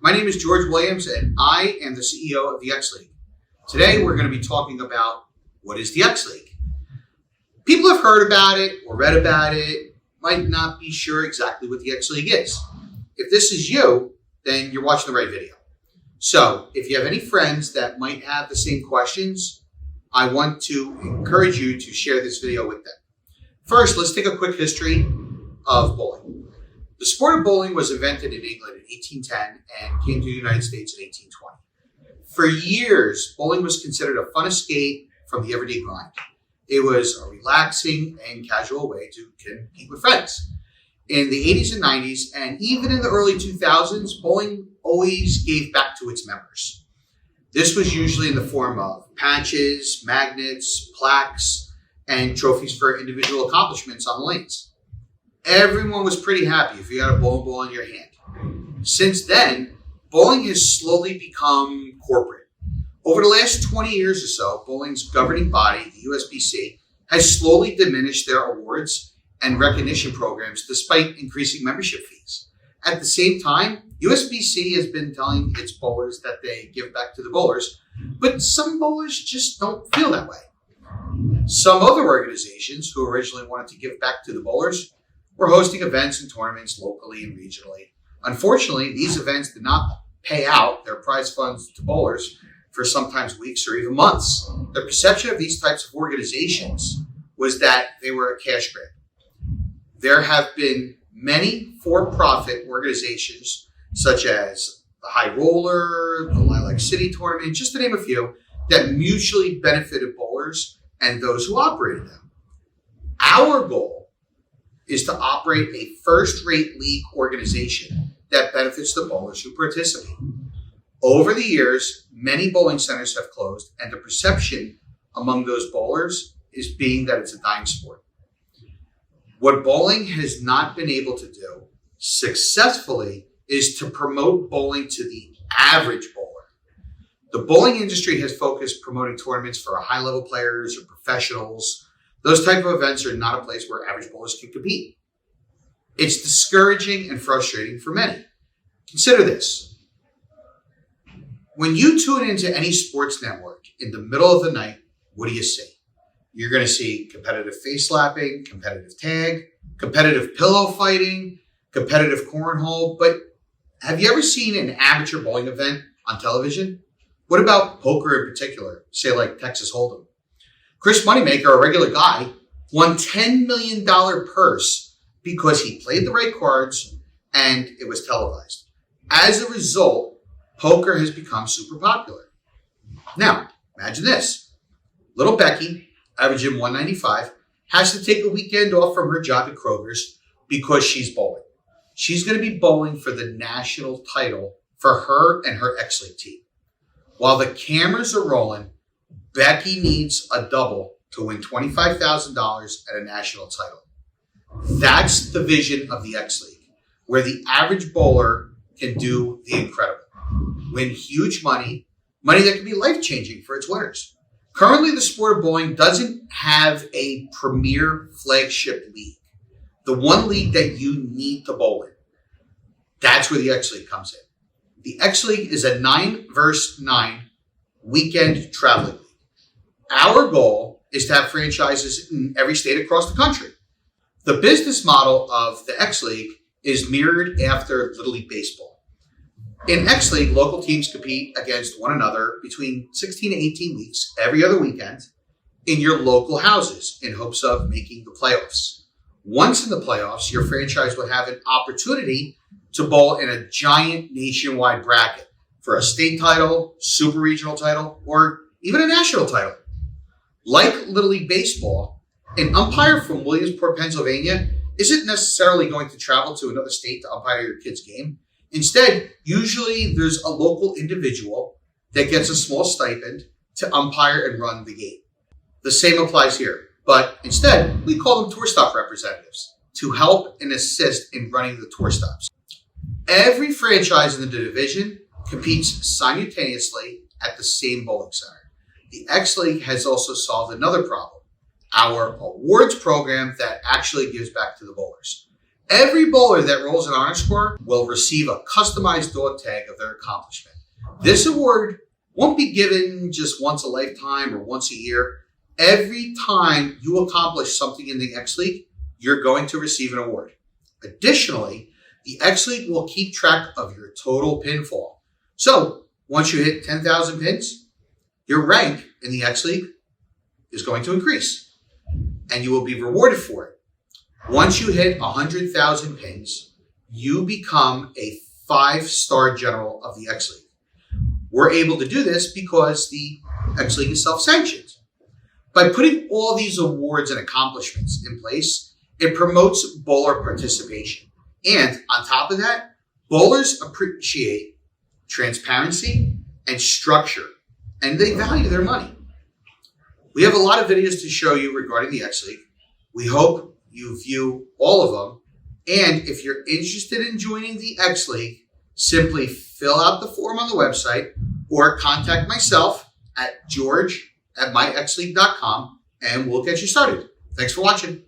My name is George Williams, and I am the CEO of the X League. Today, we're going to be talking about what is the X League. People have heard about it or read about it, might not be sure exactly what the X League is. If this is you, then you're watching the right video. So, if you have any friends that might have the same questions, I want to encourage you to share this video with them. First, let's take a quick history of bowling. The sport of bowling was invented in England in 1810 and came to the United States in 1820. For years, bowling was considered a fun escape from the everyday grind. It was a relaxing and casual way to compete with friends. In the 80s and 90s, and even in the early 2000s, bowling always gave back to its members. This was usually in the form of patches, magnets, plaques, and trophies for individual accomplishments on the lanes. Everyone was pretty happy if you had a bowling ball in your hand. Since then, bowling has slowly become corporate. Over the last 20 years or so, bowling's governing body, the USBC, has slowly diminished their awards and recognition programs despite increasing membership fees. At the same time, USBC has been telling its bowlers that they give back to the bowlers, but some bowlers just don't feel that way. Some other organizations who originally wanted to give back to the bowlers were hosting events and tournaments locally and regionally. Unfortunately, these events did not pay out their prize funds to bowlers for sometimes weeks or even months. The perception of these types of organizations was that they were a cash grab. There have been many for-profit organizations such as the High Roller, the Lilac City Tournament, just to name a few, that mutually benefited bowlers and those who operated them. Our goal is to operate a first-rate league organization that benefits the bowlers who participate. Over the years, many bowling centers have closed, and the perception among those bowlers is being that it's a dying sport. What bowling has not been able to do successfully is to promote bowling to the average bowler. The bowling industry has focused promoting tournaments for high-level players or professionals. Those type of events are not a place where average bowlers can compete. It's discouraging and frustrating for many. Consider this. When you tune into any sports network in the middle of the night, what do you see? You're going to see competitive face slapping, competitive tag, competitive pillow fighting, competitive cornhole. But have you ever seen an amateur bowling event on television? What about poker in particular, say like Texas Hold'em? Chris Moneymaker, a regular guy, won $10 million purse because he played the right cards and it was televised. As a result, poker has become super popular. Now, imagine this. Little Becky, averaging 195, has to take a weekend off from her job at Kroger's because she's bowling. She's going to be bowling for the national title for her and her X League team. While the cameras are rolling, Becky needs a double to win $25,000 at a national title. That's the vision of the X League, where the average bowler can do the incredible. Win huge money that can be life-changing for its winners. Currently, the sport of bowling doesn't have a premier flagship league. The one league that you need to bowl in. That's where the X League comes in. The X League is a 9 versus 9 weekend traveling league. Our goal is to have franchises in every state across the country. The business model of the X League is mirrored after Little League Baseball. In X League, local teams compete against one another between 16 to 18 weeks every other weekend in your local houses in hopes of making the playoffs. Once in the playoffs, your franchise would have an opportunity to bowl in a giant nationwide bracket for a state title, super regional title, or even a national title. Like Little League Baseball, an umpire from Williamsport, Pennsylvania isn't necessarily going to travel to another state to umpire your kid's game. Instead, usually there's a local individual that gets a small stipend to umpire and run the game. The same applies here, but instead we call them tour stop representatives to help and assist in running the tour stops. Every franchise in the division competes simultaneously at the same bowling center. The X League has also solved another problem, our awards program that actually gives back to the bowlers. Every bowler that rolls an honor score will receive a customized dog tag of their accomplishment. This award won't be given just once a lifetime or once a year. Every time you accomplish something in the X League, you're going to receive an award. Additionally, the X League will keep track of your total pinfall. So once you hit 10,000 pins, your rank in the X League is going to increase and you will be rewarded for it. Once you hit 100,000 pins, you become a 5-star general of the X League. We're able to do this because the X League is self-sanctioned. By putting all these awards and accomplishments in place, it promotes bowler participation. And on top of that, bowlers appreciate transparency and structure, and they value their money. We have a lot of videos to show you regarding the X League. We hope you view all of them. And if you're interested in joining the X League, simply fill out the form on the website or contact myself at george@myxleague.com and we'll get you started. Thanks for watching.